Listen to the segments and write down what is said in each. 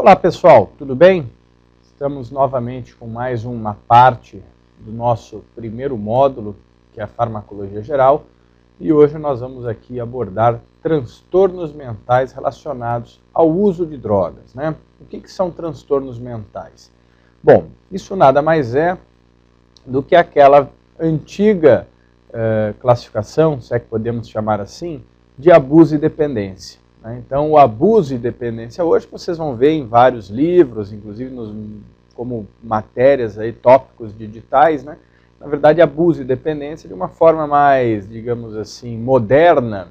Olá pessoal, tudo bem? Estamos novamente com mais uma parte do nosso primeiro módulo, que é a farmacologia geral, e hoje nós vamos aqui abordar transtornos mentais relacionados ao uso de drogas, né? O que são transtornos mentais? Bom, isso nada mais é do que aquela antiga classificação, se é que podemos chamar assim, de abuso e dependência. Então, o abuso e dependência hoje vocês vão ver em vários livros, inclusive como matérias, aí, tópicos digitais, né? Na verdade, abuso e dependência de uma forma mais, digamos assim, moderna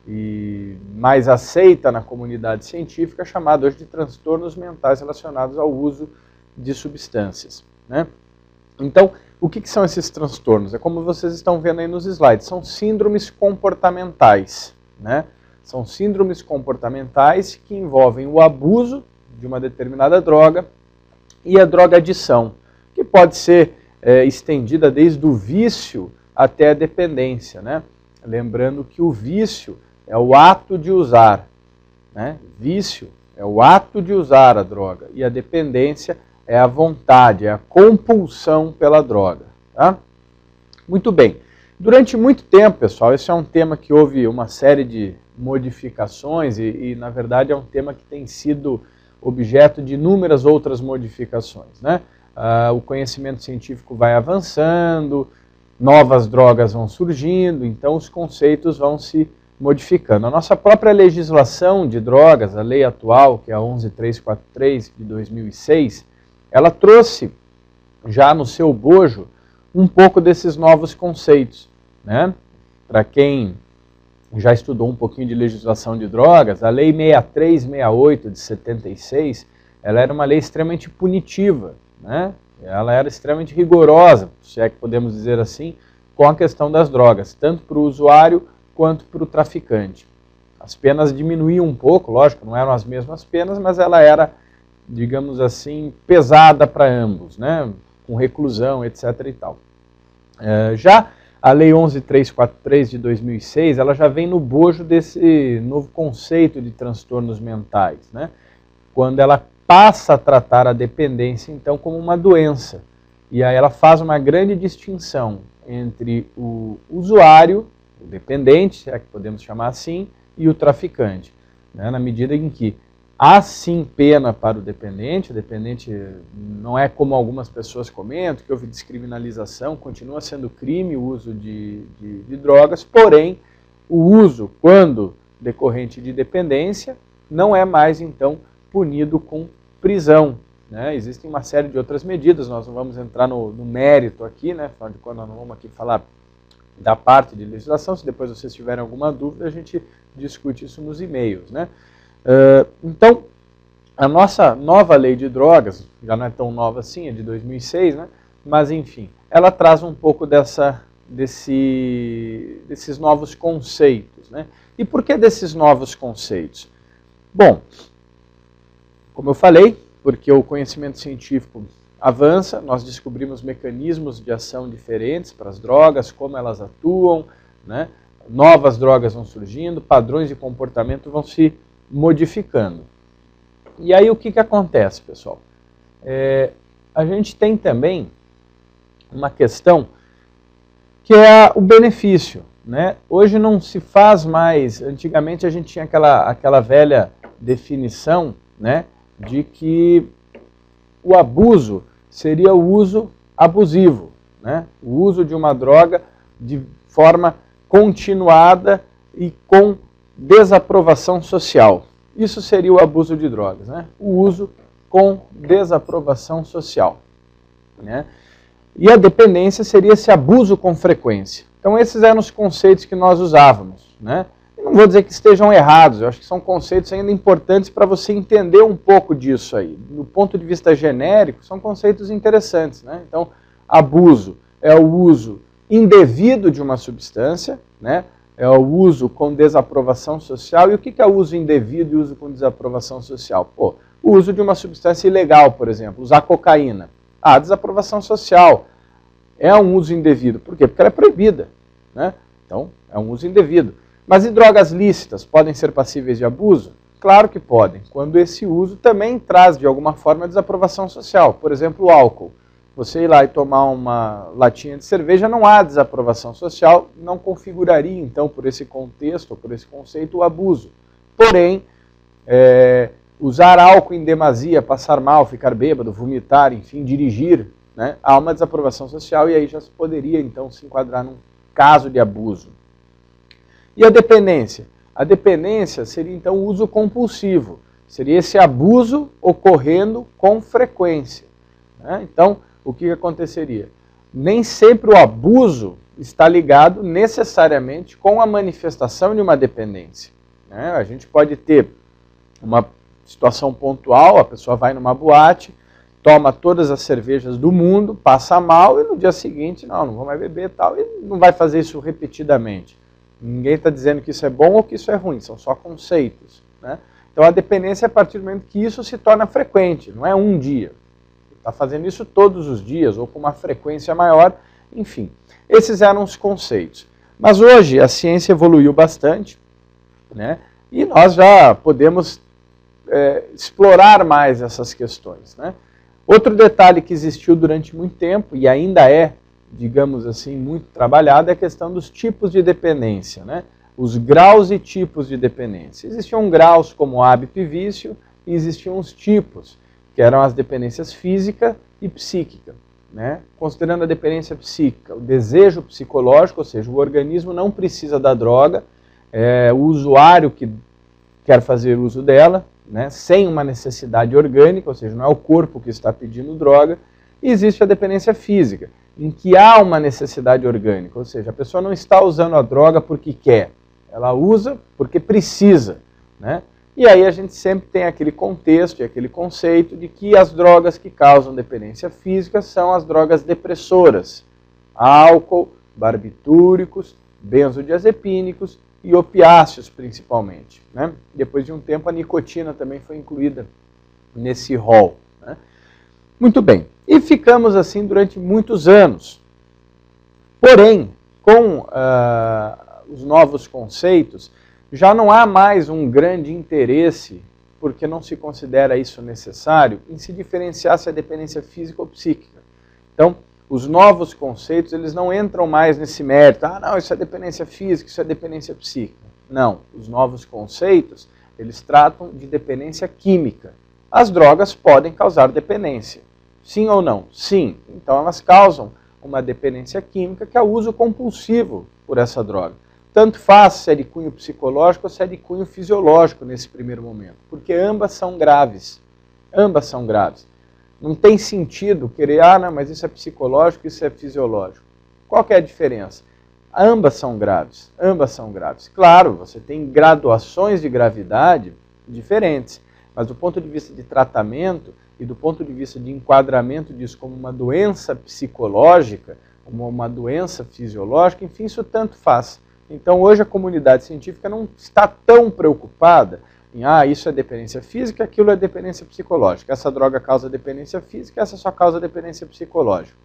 e mais aceita na comunidade científica, chamada hoje de transtornos mentais relacionados ao uso de substâncias, né? Então, o que são esses transtornos? É como vocês estão vendo aí nos slides, são síndromes comportamentais, né? São síndromes comportamentais que envolvem o abuso de uma determinada droga e a drogadição, que pode ser estendida desde o vício até a dependência, né? Lembrando que o vício é o ato de usar, né? Vício é o ato de usar a droga e a dependência é a vontade, é a compulsão pela droga, tá? Muito bem. Durante muito tempo, pessoal, esse é um tema que houve uma série de modificações e na verdade, é um tema que tem sido objeto de inúmeras outras modificações, né? O conhecimento científico vai avançando, novas drogas vão surgindo, então os conceitos vão se modificando. A nossa própria legislação de drogas, a lei atual, que é a 11343 de 2006, ela trouxe já no seu bojo um pouco desses novos conceitos, né? Para quem já estudou um pouquinho de legislação de drogas, a lei 6368 de 76, ela era uma lei extremamente punitiva, né? Ela era extremamente rigorosa, se é que podemos dizer assim, com a questão das drogas, tanto para o usuário quanto para o traficante. As penas diminuíam um pouco, lógico, não eram as mesmas penas, mas ela era, digamos assim, pesada para ambos, né? Com reclusão, etc. e tal. Já a Lei 11343 de 2006, ela já vem no bojo desse novo conceito de transtornos mentais, né? Quando ela passa a tratar a dependência, então, como uma doença. E aí ela faz uma grande distinção entre o usuário, o dependente, se é que podemos chamar assim, e o traficante, né? Na medida em que há sim pena para o dependente não é como algumas pessoas comentam, que houve descriminalização, continua sendo crime o uso de drogas, porém o uso, quando decorrente de dependência, não é mais então punido com prisão, né? Existem uma série de outras medidas, nós não vamos entrar no mérito aqui, né? Afinal de contas, nós não vamos aqui falar da parte de legislação, se depois vocês tiverem alguma dúvida, a gente discute isso nos e-mails, né? Então, a nossa nova lei de drogas, já não é tão nova assim, é de 2006, né? Mas enfim, ela traz um pouco desses novos conceitos, né? E por que desses novos conceitos? Bom, como eu falei, porque o conhecimento científico avança, nós descobrimos mecanismos de ação diferentes para as drogas, como elas atuam, né? Novas drogas vão surgindo, padrões de comportamento vão se modificando. E aí o que acontece, pessoal? A gente tem também uma questão que é o benefício, né? Hoje não se faz mais, antigamente a gente tinha aquela velha definição, né, de que o abuso seria o uso abusivo, né? O uso de uma droga de forma continuada e com desaprovação social. Isso seria o abuso de drogas, né? O uso com desaprovação social, né? E a dependência seria esse abuso com frequência. Então esses eram os conceitos que nós usávamos, né? Eu não vou dizer que estejam errados, eu acho que são conceitos ainda importantes para você entender um pouco disso aí. Do ponto de vista genérico, são conceitos interessantes, né? Então, abuso é o uso indevido de uma substância, né? É o uso com desaprovação social. E o que é o uso indevido e uso com desaprovação social? Pô, o uso de uma substância ilegal, por exemplo, usar cocaína. Ah, desaprovação social é um uso indevido. Por quê? Porque ela é proibida, né? Então, é um uso indevido. Mas e drogas lícitas podem ser passíveis de abuso? Claro que podem, quando esse uso também traz, de alguma forma, desaprovação social. Por exemplo, o álcool. Você ir lá e tomar uma latinha de cerveja, não há desaprovação social, não configuraria, então, por esse contexto, por esse conceito, o abuso. Porém, usar álcool em demasia, passar mal, ficar bêbado, vomitar, enfim, dirigir, né, há uma desaprovação social e aí já se poderia, então, se enquadrar num caso de abuso. E a dependência? A dependência seria, então, o uso compulsivo. Seria esse abuso ocorrendo com frequência, né? Então, o que aconteceria? Nem sempre o abuso está ligado necessariamente com a manifestação de uma dependência, né? A gente pode ter uma situação pontual, a pessoa vai numa boate, toma todas as cervejas do mundo, passa mal e no dia seguinte, não vou mais beber e tal, e não vai fazer isso repetidamente. Ninguém está dizendo que isso é bom ou que isso é ruim, são só conceitos, né? Então a dependência é a partir do momento que isso se torna frequente, não é um dia. Está fazendo isso todos os dias ou com uma frequência maior, enfim. Esses eram os conceitos. Mas hoje a ciência evoluiu bastante, né? E nós já podemos explorar mais essas questões, né? Outro detalhe que existiu durante muito tempo e ainda é, digamos assim, muito trabalhado é a questão dos tipos de dependência, né? Os graus e tipos de dependência. Existiam graus como hábito e vício e existiam os tipos, que eram as dependências física e psíquica, né? Considerando a dependência psíquica, o desejo psicológico, ou seja, o organismo não precisa da droga, o usuário que quer fazer uso dela, né, sem uma necessidade orgânica, ou seja, não é o corpo que está pedindo droga, e existe a dependência física, em que há uma necessidade orgânica, ou seja, a pessoa não está usando a droga porque quer, ela usa porque precisa, né? E aí a gente sempre tem aquele contexto e aquele conceito de que as drogas que causam dependência física são as drogas depressoras, álcool, barbitúricos, benzodiazepínicos, e opiáceos principalmente, né? Depois de um tempo a nicotina também foi incluída nesse rol, né? Muito bem, e ficamos assim durante muitos anos. Porém, com os novos conceitos, já não há mais um grande interesse, porque não se considera isso necessário, em se diferenciar se é dependência física ou psíquica. Então, os novos conceitos, eles não entram mais nesse mérito. Ah, não, isso é dependência física, isso é dependência psíquica. Não, os novos conceitos, eles tratam de dependência química. As drogas podem causar dependência. Sim ou não? Sim. Então elas causam uma dependência química que é o uso compulsivo por essa droga. Tanto faz se é de cunho psicológico ou se é de cunho fisiológico nesse primeiro momento, porque ambas são graves. Ambas são graves. Não tem sentido querer, não, mas isso é psicológico, isso é fisiológico. Qual que é a diferença? Ambas são graves, ambas são graves. Claro, você tem graduações de gravidade diferentes, mas do ponto de vista de tratamento e do ponto de vista de enquadramento disso como uma doença psicológica, como uma doença fisiológica, enfim, isso tanto faz. Então hoje a comunidade científica não está tão preocupada em, isso é dependência física, aquilo é dependência psicológica. Essa droga causa dependência física, essa só causa dependência psicológica.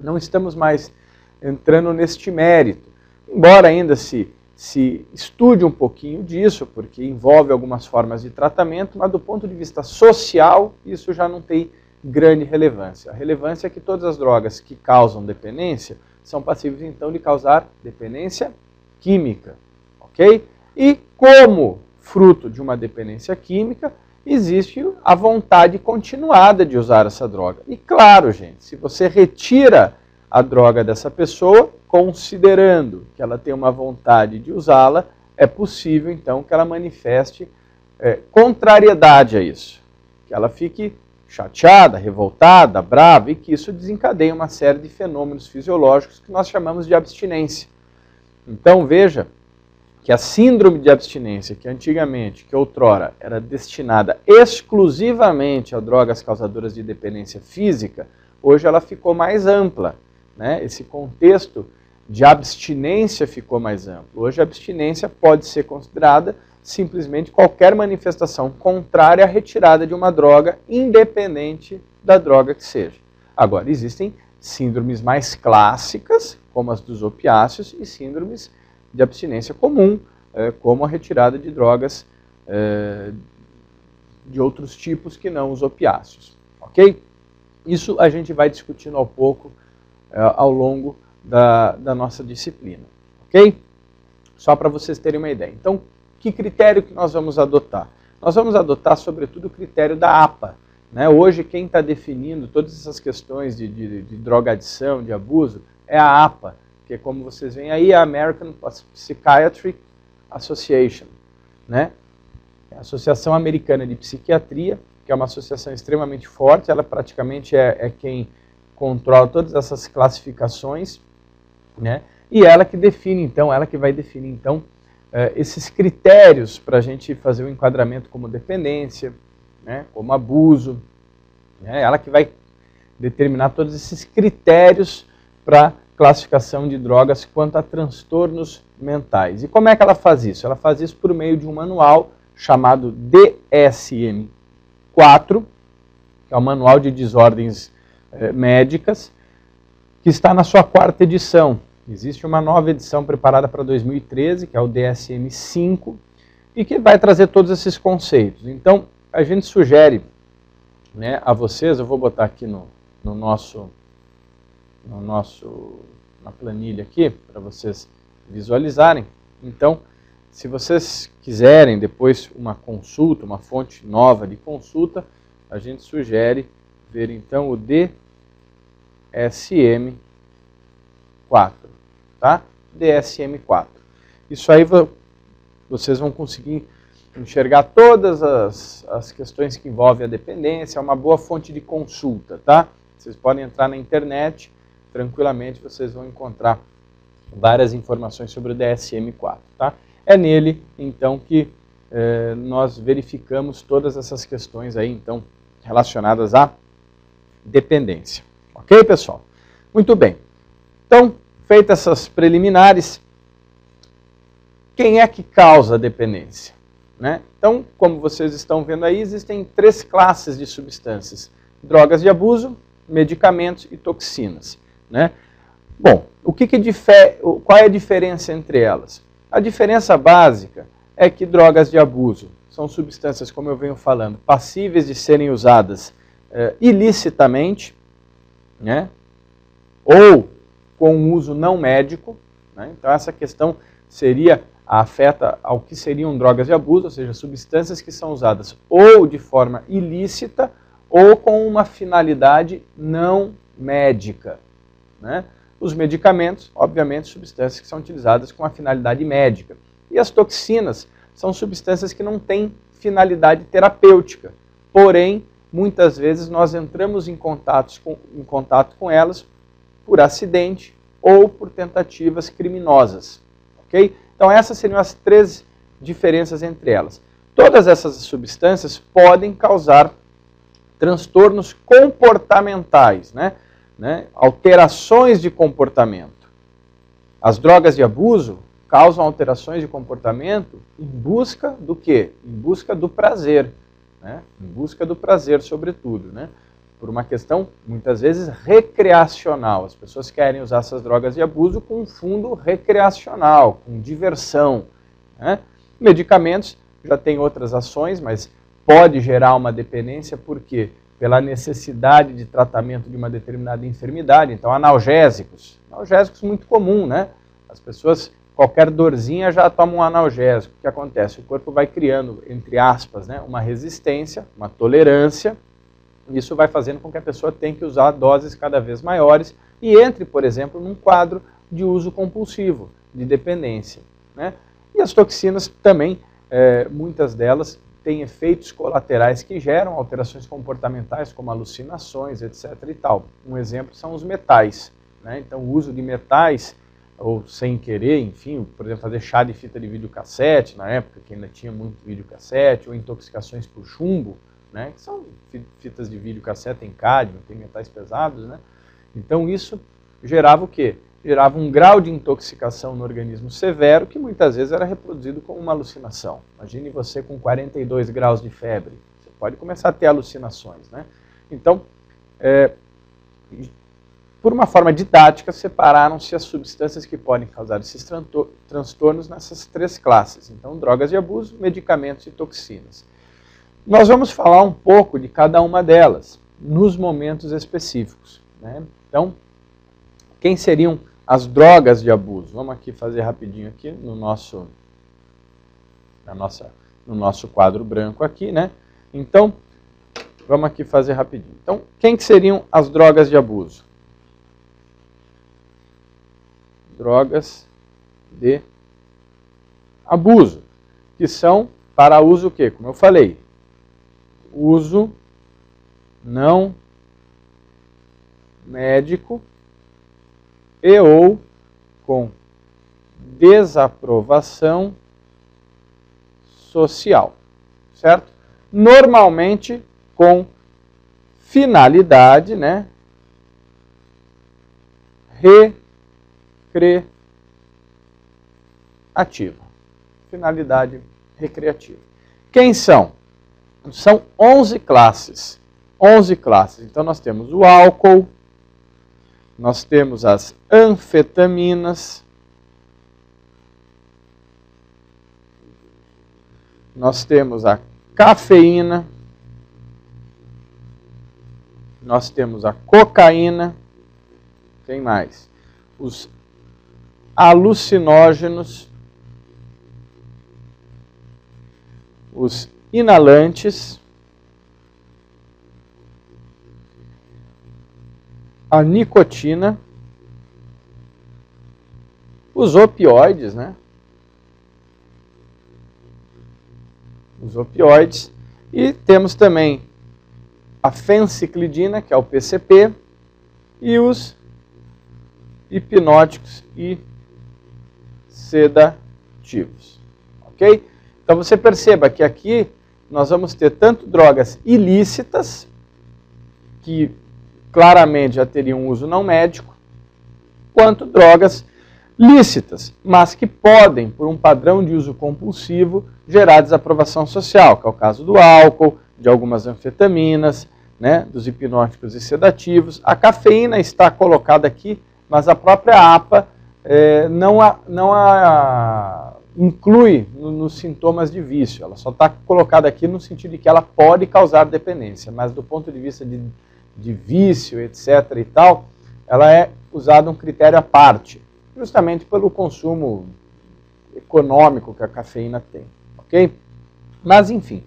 Não estamos mais entrando neste mérito, embora ainda se estude um pouquinho disso, porque envolve algumas formas de tratamento, mas do ponto de vista social, isso já não tem grande relevância. A relevância é que todas as drogas que causam dependência são passíveis, então, de causar dependência química, ok? E como fruto de uma dependência química, existe a vontade continuada de usar essa droga. E claro, gente, se você retira a droga dessa pessoa, considerando que ela tem uma vontade de usá-la, é possível, então, que ela manifeste contrariedade a isso. Que ela fique chateada, revoltada, brava, e que isso desencadeie uma série de fenômenos fisiológicos que nós chamamos de abstinência. Então, veja que a síndrome de abstinência, que antigamente, que outrora, era destinada exclusivamente a drogas causadoras de dependência física, hoje ela ficou mais ampla, né? Esse contexto de abstinência ficou mais amplo. Hoje a abstinência pode ser considerada simplesmente qualquer manifestação contrária à retirada de uma droga, independente da droga que seja. Agora, existem síndromes mais clássicas, como as dos opiáceos, e síndromes de abstinência comum, como a retirada de drogas de outros tipos que não os opiáceos, ok? Isso a gente vai discutindo ao longo da nossa disciplina, ok? Só para vocês terem uma ideia. Então, que critério que nós vamos adotar? Nós vamos adotar, sobretudo, o critério da APA. Né? Hoje, quem está definindo todas essas questões de drogadição, de abuso, é a APA, que, como vocês veem aí, é a American Psychiatric Association, né? É a Associação Americana de Psiquiatria, que é uma associação extremamente forte, ela praticamente é quem controla todas essas classificações, né? E ela que define, então, esses critérios para a gente fazer o enquadramento como dependência, né, como abuso, né, ela que vai determinar todos esses critérios para classificação de drogas quanto a transtornos mentais. E como é que ela faz isso? Ela faz isso por meio de um manual chamado DSM-4, que é o Manual de Desordens Médicas, que está na sua 4ª edição. Existe uma nova edição preparada para 2013, que é o DSM-5, e que vai trazer todos esses conceitos. Então, a gente sugere, né, a vocês, eu vou botar aqui na planilha aqui, para vocês visualizarem. Então, se vocês quiserem depois uma consulta, uma fonte nova de consulta, a gente sugere ver então o DSM-4, tá? DSM-4. Isso aí vocês vão conseguir enxergar todas as questões que envolvem a dependência, é uma boa fonte de consulta, tá? Vocês podem entrar na internet, tranquilamente vocês vão encontrar várias informações sobre o DSM-4, tá? É nele, então, que nós verificamos todas essas questões aí, então, relacionadas à dependência. Ok, pessoal? Muito bem. Então, feitas essas preliminares, quem é que causa a dependência? Né? Então, como vocês estão vendo aí, existem 3 classes de substâncias: drogas de abuso, medicamentos e toxinas. Né? Bom, qual é a diferença entre elas? A diferença básica é que drogas de abuso são substâncias, como eu venho falando, passíveis de serem usadas ilicitamente, né? Ou com um uso não médico. Né? Então, essa questão afeta ao que seriam drogas de abuso, ou seja, substâncias que são usadas ou de forma ilícita ou com uma finalidade não médica. Né? Os medicamentos, obviamente, substâncias que são utilizadas com a finalidade médica. E as toxinas são substâncias que não têm finalidade terapêutica, porém, muitas vezes nós entramos em contato com elas por acidente ou por tentativas criminosas. Ok? Então essas seriam as 3 diferenças entre elas. Todas essas substâncias podem causar transtornos comportamentais, né? Alterações de comportamento. As drogas de abuso causam alterações de comportamento em busca do quê? Em busca do prazer. Né? Em busca do prazer, sobretudo. Né? Por uma questão, muitas vezes, recreacional. As pessoas querem usar essas drogas de abuso com um fundo recreacional, com diversão. Né? Medicamentos já têm outras ações, mas pode gerar uma dependência, por quê? Pela necessidade de tratamento de uma determinada enfermidade. Então, analgésicos muito comum, né? As pessoas, qualquer dorzinha já tomam um analgésico. O que acontece? O corpo vai criando, entre aspas, né, uma resistência, uma tolerância. Isso vai fazendo com que a pessoa tenha que usar doses cada vez maiores e entre, por exemplo, num quadro de uso compulsivo, de dependência. Né? E as toxinas também, muitas delas, têm efeitos colaterais que geram alterações comportamentais, como alucinações, etc. e tal. Um exemplo são os metais. Né? Então, o uso de metais, ou sem querer, enfim, por exemplo, fazer chá de fita de videocassete, na época que ainda tinha muito videocassete, ou intoxicações por chumbo, né? Que são fitas de videocassete em cádmio, tem metais pesados. Né? Então, isso gerava o quê? Gerava um grau de intoxicação no organismo severo, que muitas vezes era reproduzido como uma alucinação. Imagine você com 42 graus de febre, você pode começar a ter alucinações. Né? Então, por uma forma didática, separaram-se as substâncias que podem causar esses transtornos nessas 3 classes. Então, drogas de abuso, medicamentos e toxinas. nós vamos falar um pouco de cada uma delas, nos momentos específicos, né? Então, quem seriam as drogas de abuso? Vamos aqui fazer rapidinho aqui no nosso quadro branco aqui, né? Então, vamos aqui fazer rapidinho. Então, quem que seriam as drogas de abuso? Drogas de abuso, que são para uso o quê? Como eu falei, uso não médico e ou com desaprovação social, certo? Normalmente com finalidade, né, recreativa. Finalidade recreativa. Quem são? São 11 classes. 11 classes. Então nós temos o álcool, nós temos as anfetaminas, nós temos a cafeína, nós temos a cocaína, tem mais? Os alucinógenos, os inalantes, a nicotina, os opioides, né? Os opioides. E temos também a fenciclidina, que é o PCP, e os hipnóticos e sedativos. Ok? Então você perceba que aqui nós vamos ter tanto drogas ilícitas, que claramente já teriam uso não médico, quanto drogas lícitas, mas que podem, por um padrão de uso compulsivo, gerar desaprovação social, que é o caso do álcool, de algumas anfetaminas, né, dos hipnóticos e sedativos. A cafeína está colocada aqui, mas a própria APA não a inclui nos sintomas de vício. Ela só está colocada aqui no sentido de que ela pode causar dependência, mas do ponto de vista de vício, etc. e tal, ela é usada um critério à parte, justamente pelo consumo econômico que a cafeína tem, ok? Mas, enfim,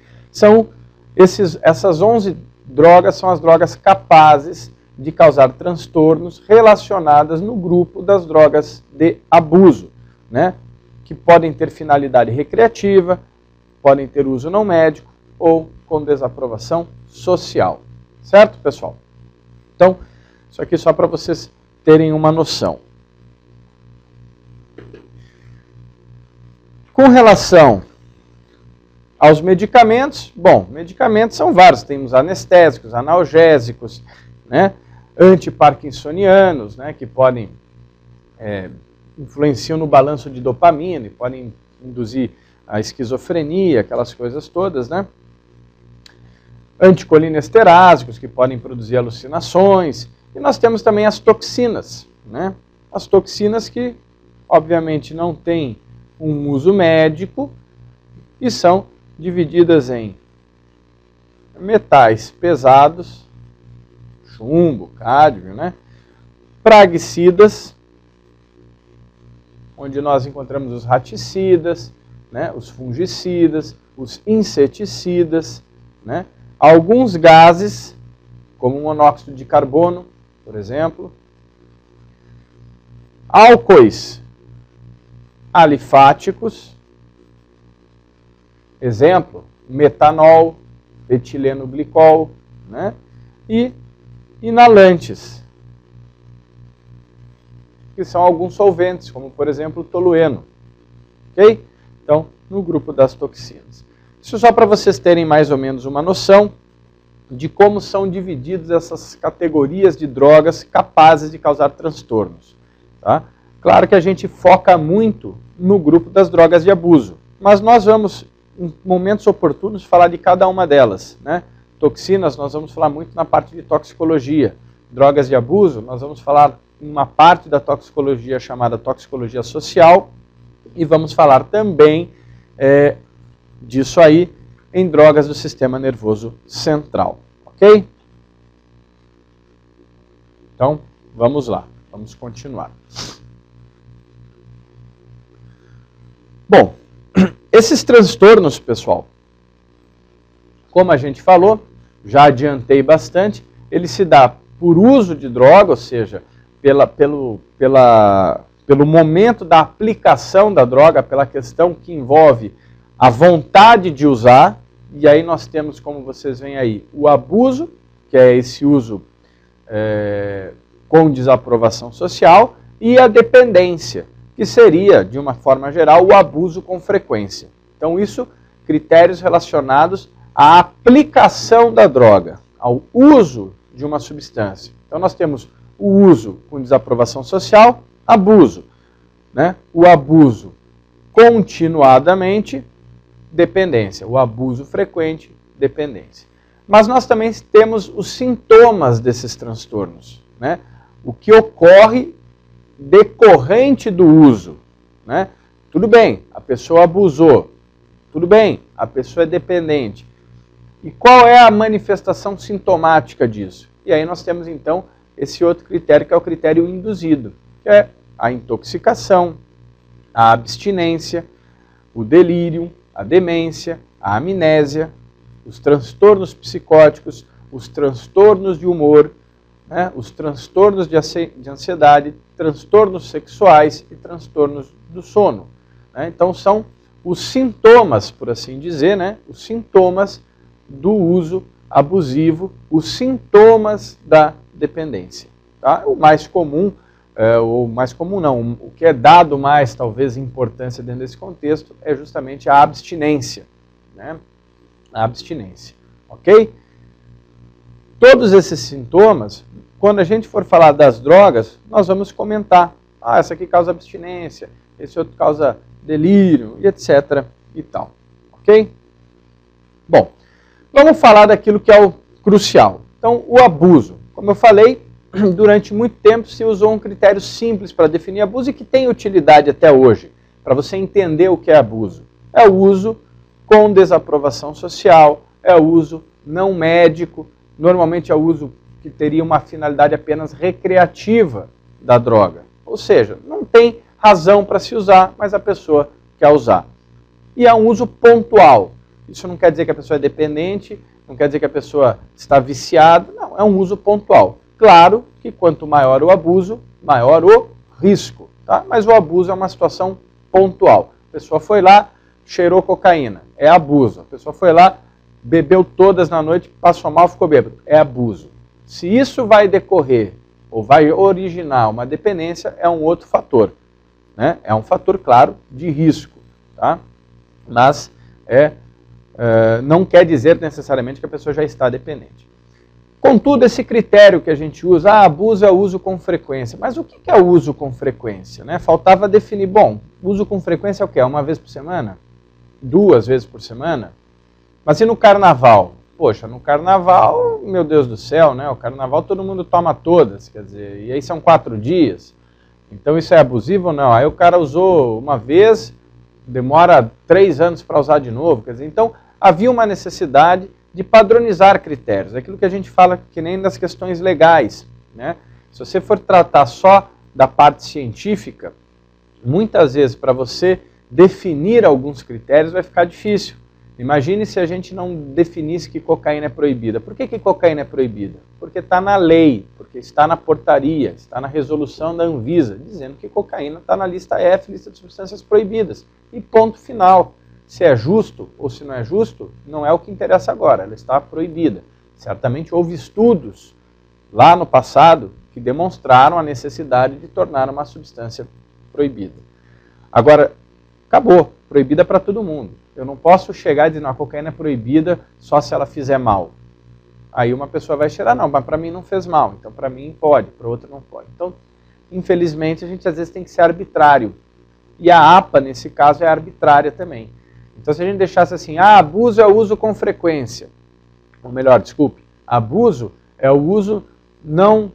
essas 11 drogas são as drogas capazes de causar transtornos relacionadas no grupo das drogas de abuso, né? Que podem ter finalidade recreativa, podem ter uso não médico ou com desaprovação social. Certo, pessoal? Então, isso aqui só para vocês terem uma noção. Com relação aos medicamentos, bom, medicamentos são vários, temos anestésicos, analgésicos, né, antiparkinsonianos, né, que podem influenciam no balanço de dopamina e podem induzir a esquizofrenia, aquelas coisas todas, né? Anticolinesterásicos, que podem produzir alucinações, e nós temos também as toxinas, né? As toxinas que, obviamente, não têm um uso médico e são divididas em metais pesados, chumbo, cádmio, né? Praguicidas, onde nós encontramos os raticidas, né? Os fungicidas, os inseticidas, né? Alguns gases, como o monóxido de carbono, por exemplo, álcoois alifáticos, exemplo, metanol, etileno glicol, né? E inalantes, que são alguns solventes, como por exemplo o tolueno, ok? Então, no grupo das toxinas. Isso só para vocês terem mais ou menos uma noção de como são divididas essas categorias de drogas capazes de causar transtornos, tá? Claro que a gente foca muito no grupo das drogas de abuso, mas nós vamos, em momentos oportunos, falar de cada uma delas, né? Toxinas, nós vamos falar muito na parte de toxicologia. Drogas de abuso, nós vamos falar em uma parte da toxicologia chamada toxicologia social, e vamos falar também disso aí em drogas do sistema nervoso central, ok? Então, vamos lá, vamos continuar. Bom, esses transtornos, pessoal, como a gente falou, já adiantei bastante, ele se dá por uso de droga, ou seja, pelo momento da aplicação da droga, pela questão que envolve a vontade de usar, e aí nós temos, como vocês veem aí, o abuso, que é esse uso com desaprovação social, e a dependência, que seria, de uma forma geral, o abuso com frequência. Então isso, critérios relacionados à aplicação da droga, ao uso de uma substância. Então nós temos o uso com desaprovação social, abuso, né? O abuso continuadamente, dependência. O abuso frequente, dependência. Mas nós também temos os sintomas desses transtornos, né? O que ocorre decorrente do uso, né? Tudo bem, a pessoa abusou. Tudo bem, a pessoa é dependente. E qual é a manifestação sintomática disso? E aí nós temos então esse outro critério, que é o critério induzido, que é a intoxicação, a abstinência, o delírio, a demência, a amnésia, os transtornos psicóticos, os transtornos de humor, né, os transtornos de ansiedade, transtornos sexuais e transtornos do sono, né? Então são os sintomas, por assim dizer, né, os sintomas do uso abusivo, os sintomas da dependência. Tá? O mais comum, o que é dado mais, talvez, importância dentro desse contexto, é justamente a abstinência, né? A abstinência, ok? Todos esses sintomas, quando a gente for falar das drogas, nós vamos comentar. Ah, essa aqui causa abstinência, esse outro causa delírio, e etc. e tal, ok? Bom, vamos falar daquilo que é o crucial. Então, o abuso. Como eu falei, durante muito tempo se usou um critério simples para definir abuso e que tem utilidade até hoje, para você entender o que é abuso. É o uso com desaprovação social, é o uso não médico, normalmente é o uso que teria uma finalidade apenas recreativa da droga. Ou seja, não tem razão para se usar, mas a pessoa quer usar. E é um uso pontual. Isso não quer dizer que a pessoa é dependente, não quer dizer que a pessoa está viciada, não, é um uso pontual. Claro que quanto maior o abuso, maior o risco, tá? Mas o abuso é uma situação pontual. A pessoa foi lá, cheirou cocaína, é abuso. A pessoa foi lá, bebeu todas na noite, passou mal, ficou bêbado, é abuso. Se isso vai decorrer ou vai originar uma dependência, é um outro fator, né? É um fator, claro, de risco, tá? Mas não quer dizer necessariamente que a pessoa já está dependente. Contudo, esse critério que a gente usa, abuso é uso com frequência. Mas o que é o uso com frequência, né? Faltava definir, bom, uso com frequência é o quê? Uma vez por semana? 2 vezes por semana? Mas e no carnaval? Poxa, no carnaval, meu Deus do céu, né? O carnaval todo mundo toma todas, quer dizer, e aí são 4 dias. Então isso é abusivo ou não? Aí o cara usou uma vez, demora 3 anos para usar de novo, quer dizer, então havia uma necessidade de padronizar critérios, aquilo que a gente fala que nem nas questões legais, né? Se você for tratar só da parte científica, muitas vezes para você definir alguns critérios vai ficar difícil. Imagine se a gente não definisse que cocaína é proibida. Por que cocaína é proibida? Porque está na lei, porque está na portaria, está na resolução da Anvisa, dizendo que cocaína está na lista F, lista de substâncias proibidas. E ponto final. Se é justo ou se não é justo, não é o que interessa agora, ela está proibida. Certamente houve estudos lá no passado que demonstraram a necessidade de tornar uma substância proibida. Agora, acabou, proibida para todo mundo. Eu não posso chegar e dizer, não, a cocaína é proibida só se ela fizer mal. Aí uma pessoa vai cheirar, não, mas para mim não fez mal, então para mim pode, para outro não pode. Então, infelizmente, a gente às vezes tem que ser arbitrário. E a APA, nesse caso, é arbitrária também. Então, se a gente deixasse assim, abuso é o uso com frequência. Ou melhor, desculpe, abuso é o uso não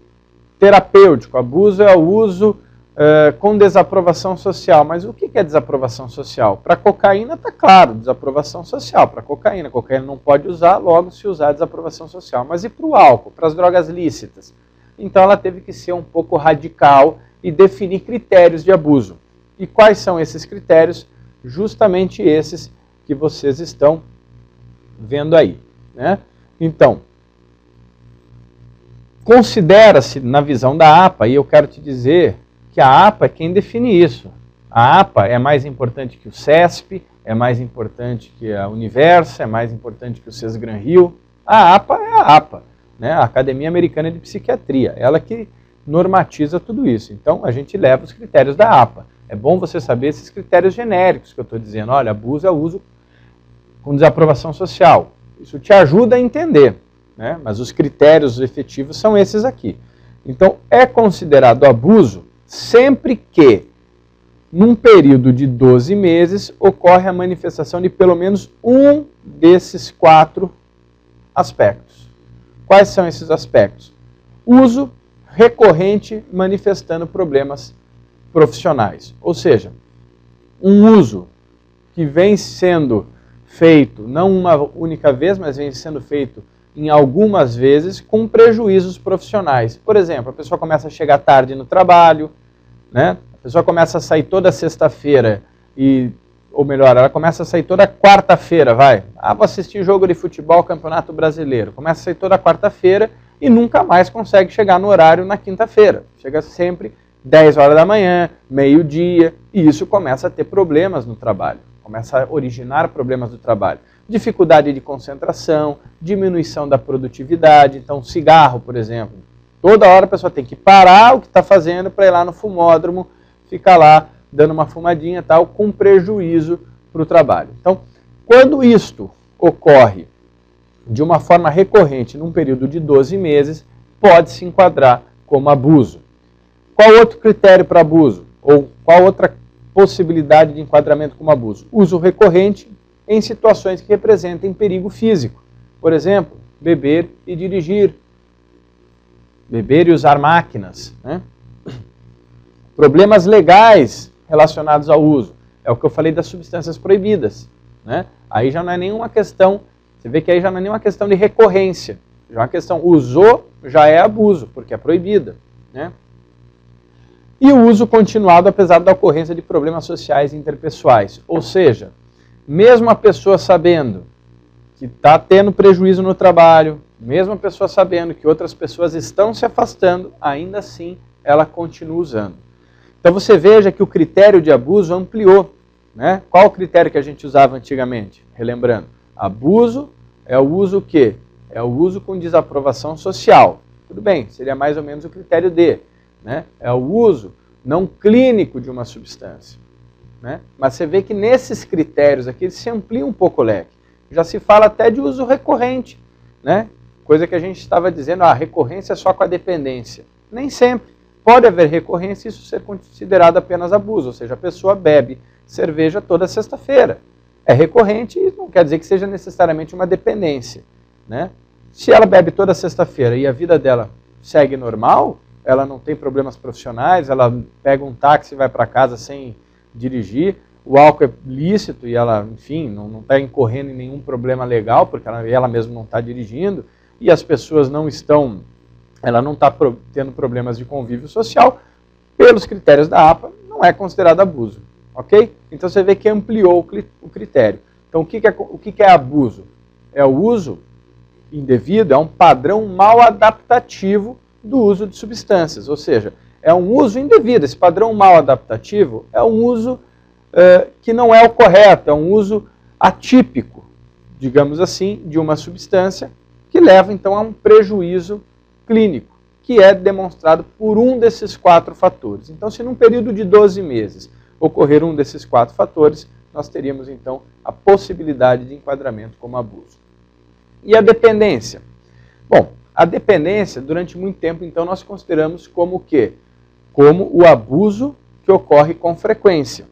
terapêutico, abuso é o uso com desaprovação social. Mas o que é desaprovação social? Para cocaína está claro, desaprovação social. Para cocaína não pode usar, logo se usar desaprovação social. Mas e para o álcool, para as drogas lícitas? Então ela teve que ser um pouco radical e definir critérios de abuso. E quais são esses critérios? Justamente esses que vocês estão vendo aí, né? Então, considera-se na visão da APA, e eu quero te dizer que a APA é quem define isso. A APA é mais importante que o CESP, é mais importante que a Universa, é mais importante que o Sesgran Rio. A APA é a APA, né? A Academia Americana de Psiquiatria, ela que normatiza tudo isso. Então, a gente leva os critérios da APA. É bom você saber esses critérios genéricos que eu estou dizendo. Olha, abuso é uso com desaprovação social. Isso te ajuda a entender, né? Mas os critérios efetivos são esses aqui. Então, é considerado abuso sempre que, num período de 12 meses, ocorre a manifestação de pelo menos um desses 4 aspectos. Quais são esses aspectos? Uso recorrente manifestando problemas profissionais. Ou seja, um uso que vem sendo feito, não uma única vez, mas vem sendo feito em algumas vezes, com prejuízos profissionais. Por exemplo, a pessoa começa a chegar tarde no trabalho, né? A pessoa começa a sair toda sexta-feira, ou melhor, ela começa a sair toda quarta-feira, vou assistir jogo de futebol, Campeonato Brasileiro. Começa a sair toda quarta-feira e nunca mais consegue chegar no horário na quinta-feira. Chega sempre 10 horas da manhã, meio-dia, e isso começa a ter problemas no trabalho. Começa a originar problemas do trabalho. Dificuldade de concentração, diminuição da produtividade. Então, cigarro, por exemplo. Toda hora a pessoa tem que parar o que está fazendo para ir lá no fumódromo, ficar lá dando uma fumadinha e tal, com prejuízo para o trabalho. Então, quando isto ocorre de uma forma recorrente num período de 12 meses, pode se enquadrar como abuso. Qual outro critério para abuso? Ou qual outra possibilidade de enquadramento como abuso? Uso recorrente em situações que representem perigo físico. Por exemplo, beber e dirigir. Beber e usar máquinas, né? Problemas legais relacionados ao uso. É o que eu falei das substâncias proibidas, né? Aí já não é nenhuma questão, você vê que aí já não é nenhuma questão de recorrência. Já é uma questão, usou, já é abuso, porque é proibida, né? E o uso continuado apesar da ocorrência de problemas sociais e interpessoais. Ou seja, mesmo a pessoa sabendo que está tendo prejuízo no trabalho, mesmo a pessoa sabendo que outras pessoas estão se afastando, ainda assim ela continua usando. Então você veja que o critério de abuso ampliou, né? Qual o critério que a gente usava antigamente? Relembrando, abuso é o uso o quê? É o uso com desaprovação social. Tudo bem, seria mais ou menos o critério D, né? É o uso não clínico de uma substância, né? Mas você vê que nesses critérios aqui se amplia um pouco o leque. Já se fala até de uso recorrente, né? Coisa que a gente estava dizendo, a recorrência é só com a dependência. Nem sempre. Pode haver recorrência e isso ser considerado apenas abuso, ou seja, a pessoa bebe cerveja toda sexta-feira. É recorrente e não quer dizer que seja necessariamente uma dependência, né? Se ela bebe toda sexta-feira e a vida dela segue normal, ela não tem problemas profissionais, ela pega um táxi e vai para casa sem dirigir, o álcool é lícito e ela, enfim, não está incorrendo em nenhum problema legal, porque ela mesma não está dirigindo, e as pessoas não estão, ela não está tendo problemas de convívio social, pelos critérios da APA, não é considerado abuso, ok? Então você vê que ampliou o critério. Então o que é abuso? É o uso indevido, é um padrão mal adaptativo do uso de substâncias, ou seja, é um uso indevido. Esse padrão mal adaptativo é um uso que não é o correto, é um uso atípico, digamos assim, de uma substância que leva então a um prejuízo clínico, que é demonstrado por um desses 4 fatores. Então, se num período de 12 meses ocorrer um desses 4 fatores, nós teríamos então a possibilidade de enquadramento como abuso. E a dependência? Bom, a dependência, durante muito tempo, então, nós consideramos como o quê? Como o abuso que ocorre com frequência,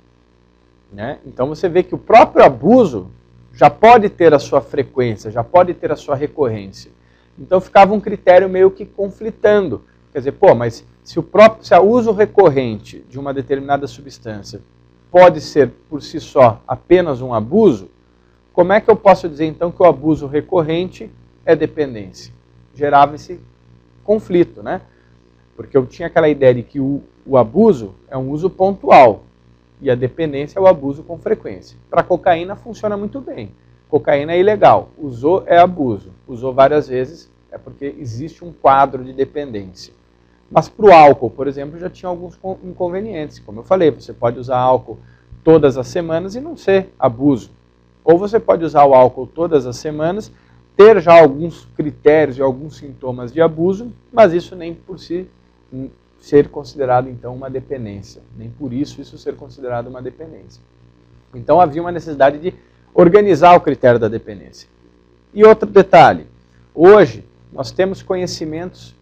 né? Então você vê que o próprio abuso já pode ter a sua frequência, já pode ter a sua recorrência. Então ficava um critério meio que conflitando. Quer dizer, pô, mas se o uso recorrente de uma determinada substância pode ser, por si só, apenas um abuso, como é que eu posso dizer, então, que o abuso recorrente é dependência? Gerava esse conflito, né? Porque eu tinha aquela ideia de que o abuso é um uso pontual e a dependência é o abuso com frequência. Para cocaína funciona muito bem. Cocaína é ilegal, usou é abuso, usou várias vezes é porque existe um quadro de dependência. Mas para o álcool, por exemplo, já tinha alguns inconvenientes. Como eu falei, você pode usar álcool todas as semanas e não ser abuso. Ou você pode usar o álcool todas as semanas, ter já alguns critérios e alguns sintomas de abuso, mas isso nem por si ser considerado, então, uma dependência. Nem por isso ser considerado uma dependência. Então havia uma necessidade de organizar o critério da dependência. E outro detalhe, hoje nós temos conhecimentos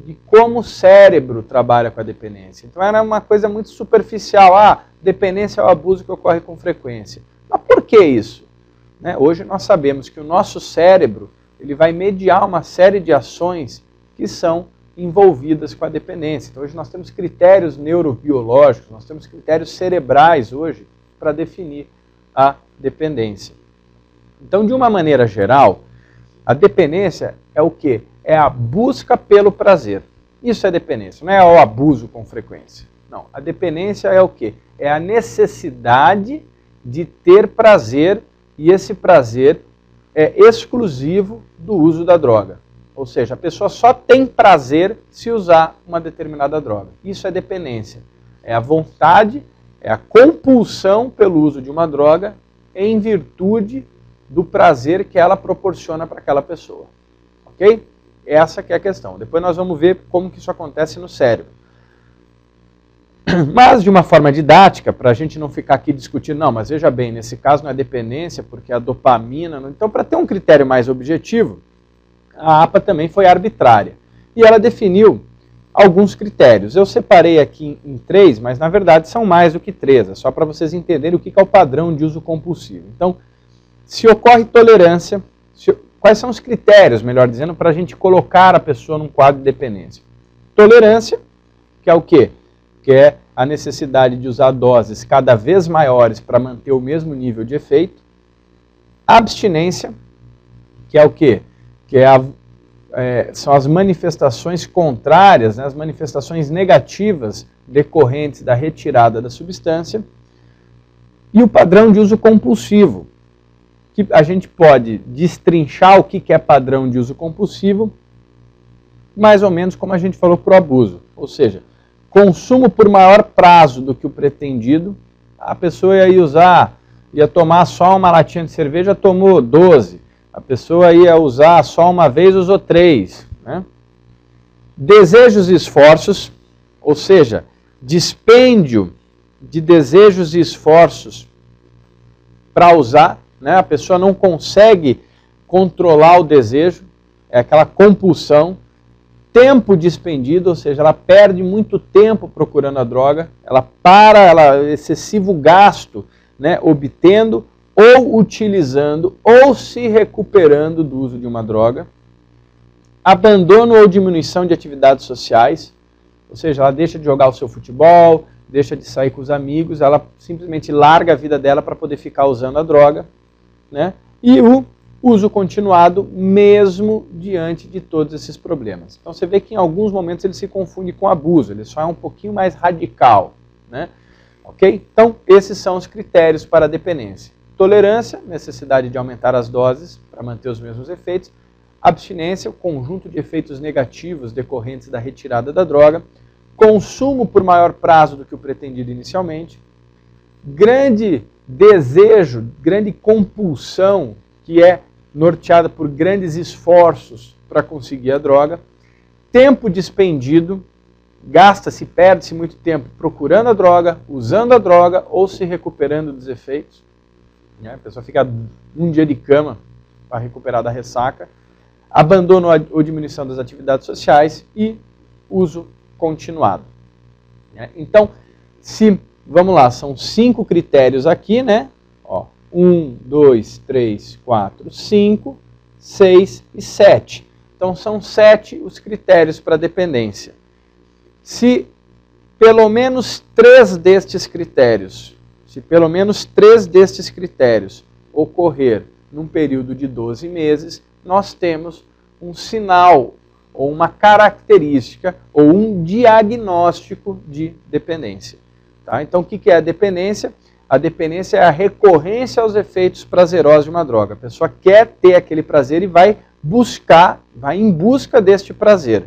de como o cérebro trabalha com a dependência. Então era uma coisa muito superficial, dependência é o abuso que ocorre com frequência. Mas por que isso? Né? Hoje nós sabemos que o nosso cérebro ele vai mediar uma série de ações que são envolvidas com a dependência. Então hoje nós temos critérios neurobiológicos, nós temos critérios cerebrais hoje para definir a dependência. Então, de uma maneira geral, a dependência é o quê? É a busca pelo prazer. Isso é dependência, não é o abuso com frequência. Não, a dependência é o quê? É a necessidade de ter prazer e esse prazer é exclusivo do uso da droga. Ou seja, a pessoa só tem prazer se usar uma determinada droga. Isso é dependência. É a vontade, é a compulsão pelo uso de uma droga em virtude do prazer que ela proporciona para aquela pessoa. Ok? Essa que é a questão. Depois nós vamos ver como que isso acontece no cérebro. Mas de uma forma didática, para a gente não ficar aqui discutindo, não, mas veja bem, nesse caso não é dependência, porque a dopamina... Não... Então, para ter um critério mais objetivo, a APA também foi arbitrária. E ela definiu alguns critérios. Eu separei aqui em 3, mas na verdade são mais do que 3. É só para vocês entenderem o que é o padrão de uso compulsivo. Então, se ocorre tolerância, quais são os critérios, melhor dizendo, para a gente colocar a pessoa num quadro de dependência? Tolerância, que é o quê? Que é a necessidade de usar doses cada vez maiores para manter o mesmo nível de efeito. Abstinência, que é o quê? Que é são as manifestações contrárias, né, as manifestações negativas decorrentes da retirada da substância. E o padrão de uso compulsivo, que a gente pode destrinchar o que é padrão de uso compulsivo, mais ou menos como a gente falou para o abuso. Ou seja, consumo por maior prazo do que o pretendido. A pessoa ia tomar só uma latinha de cerveja, tomou 12. A pessoa ia usar só uma vez, usou 3. Né? Desejos e esforços, ou seja, dispêndio de desejos e esforços para usar. Né? A pessoa não consegue controlar o desejo, é aquela compulsão. Tempo dispendido, ou seja, ela perde muito tempo procurando a droga, excessivo gasto, né, obtendo ou utilizando ou se recuperando do uso de uma droga. Abandono ou diminuição de atividades sociais, ou seja, ela deixa de jogar o seu futebol, deixa de sair com os amigos, ela simplesmente larga a vida dela para poder ficar usando a droga, né? E o uso continuado mesmo diante de todos esses problemas. Então você vê que em alguns momentos ele se confunde com abuso, ele só é um pouquinho mais radical, né? Ok? Então esses são os critérios para a dependência. Tolerância, necessidade de aumentar as doses para manter os mesmos efeitos. Abstinência, o conjunto de efeitos negativos decorrentes da retirada da droga. Consumo por maior prazo do que o pretendido inicialmente. Grande desejo, grande compulsão, que é norteada por grandes esforços para conseguir a droga. Tempo dispendido, gasta-se, perde-se muito tempo procurando a droga, usando a droga ou se recuperando dos efeitos. A pessoa fica um dia de cama para recuperar da ressaca. Abandono ou diminuição das atividades sociais e uso continuado. Então, vamos lá, são 5 critérios aqui, né? 1, 2, 3, 4, 5, 6 e 7. Então são 7 os critérios para dependência. Se pelo menos 3 destes critérios, ocorrer num período de 12 meses, nós temos um sinal, ou uma característica, ou um diagnóstico de dependência. Tá? Então, o que é a dependência? A dependência é a recorrência aos efeitos prazerosos de uma droga. A pessoa quer ter aquele prazer e vai em busca deste prazer.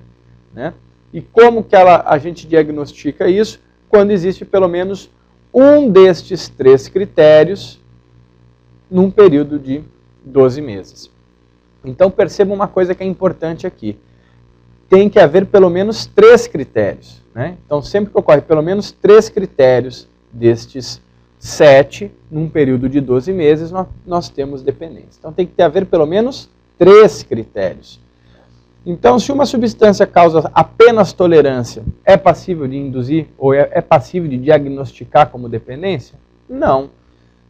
Né? E como que a gente diagnostica isso? Quando existe pelo menos um destes 3 critérios num período de 12 meses. Então perceba uma coisa que é importante aqui. Tem que haver pelo menos 3 critérios. Né? Então sempre que ocorre pelo menos 3 critérios destes 7, num período de 12 meses, nós temos dependência. Então tem que haver pelo menos 3 critérios. Então, se uma substância causa apenas tolerância, é passível de induzir ou é passível de diagnosticar como dependência? Não.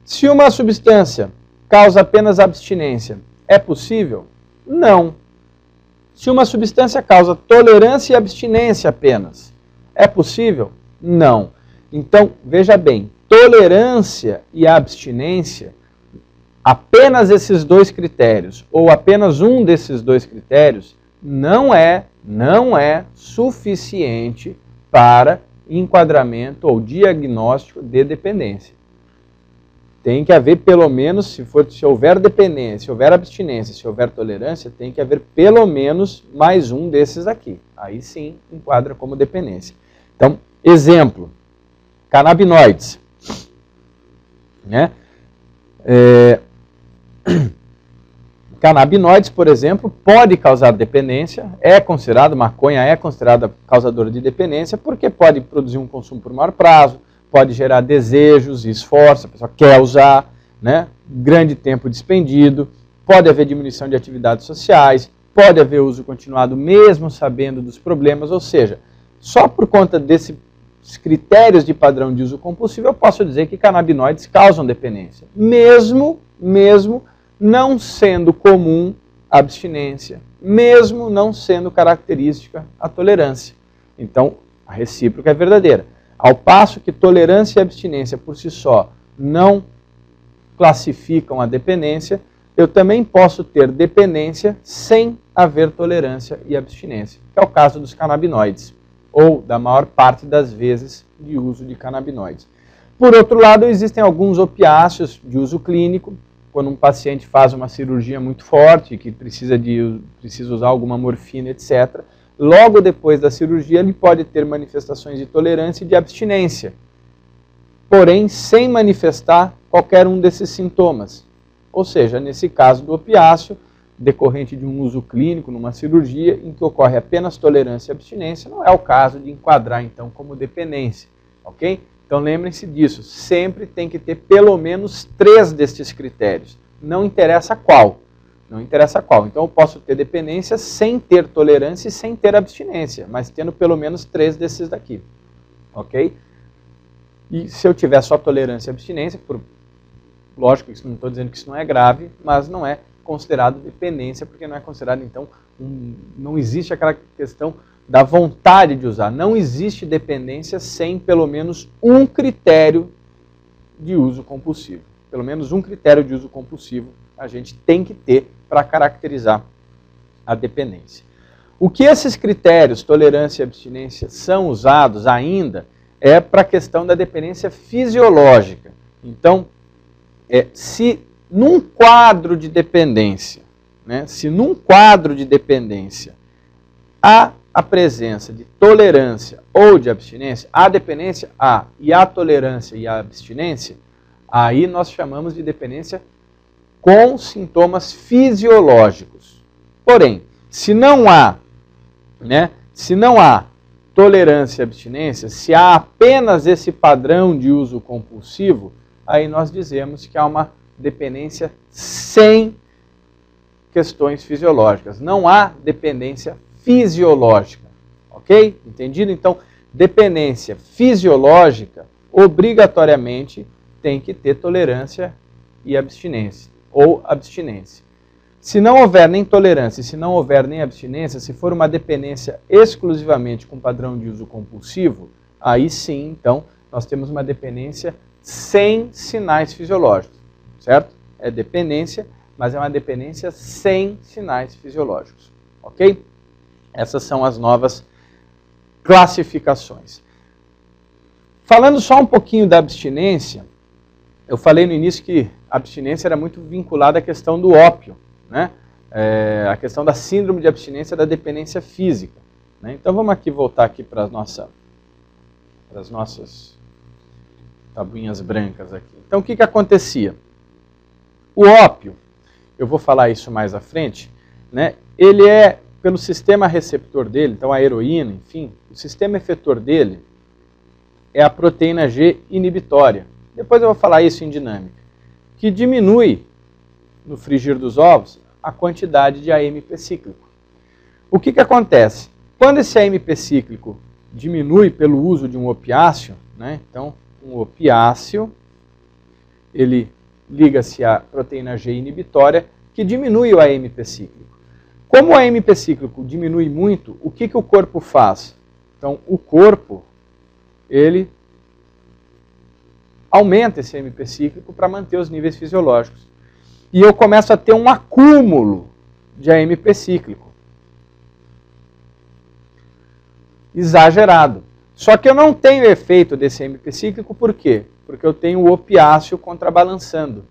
Se uma substância causa apenas abstinência, é possível? Não. Se uma substância causa tolerância e abstinência apenas, é possível? Não. Então, veja bem, tolerância e abstinência, apenas esses 2 critérios, ou apenas um desses 2 critérios, não é suficiente para enquadramento ou diagnóstico de dependência. Tem que haver pelo menos, se houver dependência, se houver abstinência, se houver tolerância, tem que haver pelo menos mais um desses aqui. Aí sim enquadra como dependência. Então, exemplo, canabinoides. Né? Canabinoides, por exemplo, pode causar dependência, maconha é considerada causadora de dependência, porque pode produzir um consumo por maior prazo, pode gerar desejos e esforço, a pessoa quer usar, né? Grande tempo despendido, pode haver diminuição de atividades sociais, pode haver uso continuado mesmo sabendo dos problemas, ou seja, só por conta desses critérios de padrão de uso compulsivo eu posso dizer que canabinoides causam dependência, mesmo não sendo comum a abstinência, mesmo não sendo característica a tolerância. Então, a recíproca é verdadeira. Ao passo que tolerância e abstinência por si só não classificam a dependência, eu também posso ter dependência sem haver tolerância e abstinência, que é o caso dos canabinoides, ou da maior parte das vezes de uso de canabinoides. Por outro lado, existem alguns opiáceos de uso clínico, quando um paciente faz uma cirurgia muito forte, que precisa usar alguma morfina, etc., logo depois da cirurgia ele pode ter manifestações de tolerância e de abstinência, porém sem manifestar qualquer um desses sintomas. Ou seja, nesse caso do opiáceo, decorrente de um uso clínico, numa cirurgia, em que ocorre apenas tolerância e abstinência, não é o caso de enquadrar então como dependência, ok? Então lembrem-se disso, sempre tem que ter pelo menos 3 destes critérios, não interessa qual. Então eu posso ter dependência sem ter tolerância e sem ter abstinência, mas tendo pelo menos 3 desses daqui, ok? E se eu tiver só tolerância e abstinência, lógico, não estou dizendo que isso não é grave, mas não é considerado dependência, porque não é considerado, então, não existe aquela questão da vontade de usar. Não existe dependência sem pelo menos um critério de uso compulsivo. Pelo menos um critério de uso compulsivo a gente tem que ter para caracterizar a dependência. O que esses critérios, tolerância e abstinência, são usados ainda é para a questão da dependência fisiológica. Então, se num quadro de dependência, há a presença de tolerância ou de abstinência, a dependência há e a tolerância e a abstinência, aí nós chamamos de dependência com sintomas fisiológicos. Porém, se não há tolerância e abstinência, se há apenas esse padrão de uso compulsivo, aí nós dizemos que há uma dependência sem questões fisiológicas. Não há dependência fisiológica, ok? Entendido? Então, dependência fisiológica, obrigatoriamente, tem que ter tolerância e abstinência, ou abstinência. Se não houver nem tolerância e se não houver nem abstinência, se for uma dependência exclusivamente com padrão de uso compulsivo, aí sim, então, nós temos uma dependência sem sinais fisiológicos, certo? É dependência, mas é uma dependência sem sinais fisiológicos, ok? Essas são as novas classificações. Falando só um pouquinho da abstinência, eu falei no início que a abstinência era muito vinculada à questão do ópio, né? A questão da síndrome de abstinência da dependência física, né? Então vamos aqui voltar aqui para as nossas tabuinhas brancas aqui. Então o que acontecia? O ópio, eu vou falar isso mais à frente, né? Ele é, pelo sistema receptor dele, então a heroína, enfim, o sistema efetor dele é a proteína G inibitória. Depois eu vou falar isso em dinâmica, que diminui no frigir dos ovos a quantidade de AMP cíclico. O que acontece? Quando esse AMP cíclico diminui pelo uso de um opiáceo, né? Então um opiáceo, ele liga-se à proteína G inibitória, que diminui o AMP cíclico. Como o AMP cíclico diminui muito, o que o corpo faz? Então o corpo, ele aumenta esse AMP cíclico para manter os níveis fisiológicos. E eu começo a ter um acúmulo de AMP cíclico. Exagerado. Só que eu não tenho efeito desse AMP cíclico, por quê? Porque eu tenho o opiáceo contrabalançando.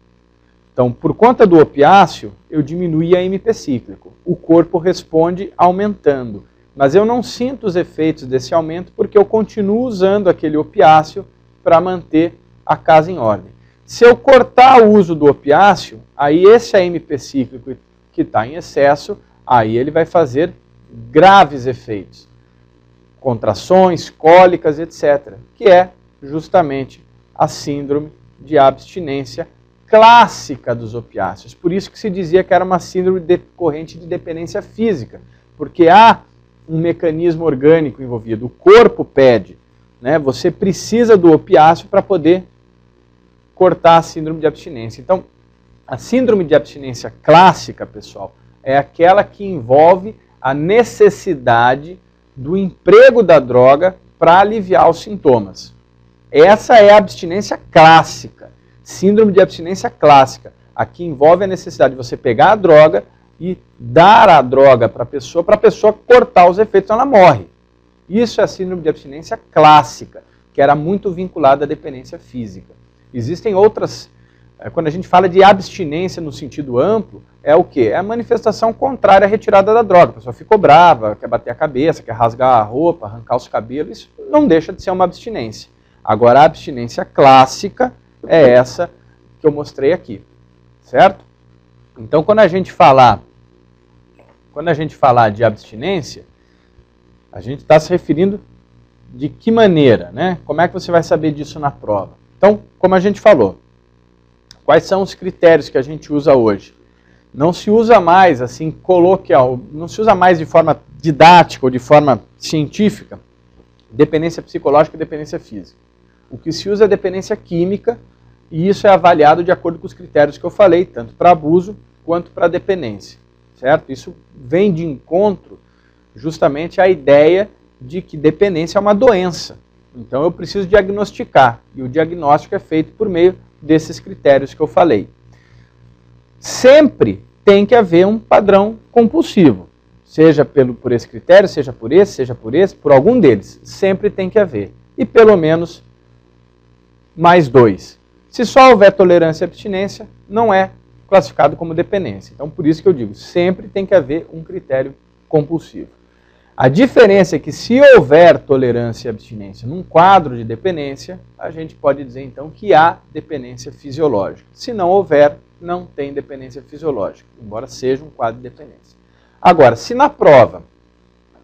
Então, por conta do opiáceo, eu diminuí a AMP cíclico. O corpo responde aumentando. Mas eu não sinto os efeitos desse aumento porque eu continuo usando aquele opiáceo para manter a casa em ordem. Se eu cortar o uso do opiáceo, aí esse AMP cíclico que está em excesso, aí ele vai fazer graves efeitos. Contrações, cólicas, etc. Que é justamente a síndrome de abstinência clássica dos opiáceos. Por isso que se dizia que era uma síndrome decorrente de dependência física. Porque há um mecanismo orgânico envolvido. O corpo pede, né? Você precisa do opiáceo para poder cortar a síndrome de abstinência. Então, a síndrome de abstinência clássica, pessoal, é aquela que envolve a necessidade do emprego da droga para aliviar os sintomas. Essa é a abstinência clássica, síndrome de abstinência clássica. Aqui envolve a necessidade de você pegar a droga e dar a droga para a pessoa cortar os efeitos, ela morre. Isso é a síndrome de abstinência clássica, que era muito vinculada à dependência física. Existem outras, quando a gente fala de abstinência no sentido amplo, é o quê? É a manifestação contrária à retirada da droga. A pessoa ficou brava, quer bater a cabeça, quer rasgar a roupa, arrancar os cabelos, isso não deixa de ser uma abstinência. Agora, a abstinência clássica é essa que eu mostrei aqui, certo? Então, quando a gente falar de abstinência, a gente está se referindo de que maneira, né? Como é que você vai saber disso na prova? Então, como a gente falou, quais são os critérios que a gente usa hoje? Não se usa mais assim coloquial, não se usa mais de forma didática ou de forma científica dependência psicológica e dependência física. O que se usa é dependência química e isso é avaliado de acordo com os critérios que eu falei, tanto para abuso quanto para dependência, certo? Isso vem de encontro justamente à ideia de que dependência é uma doença. Então eu preciso diagnosticar, e o diagnóstico é feito por meio desses critérios que eu falei. Sempre tem que haver um padrão compulsivo, seja por esse critério, seja por esse, por algum deles. Sempre tem que haver. E pelo menos mais 2. Se só houver tolerância e abstinência, não é classificado como dependência. Então por isso que eu digo, sempre tem que haver um critério compulsivo. A diferença é que se houver tolerância e abstinência num quadro de dependência, a gente pode dizer então que há dependência fisiológica. Se não houver, não tem dependência fisiológica, embora seja um quadro de dependência. Agora, se na prova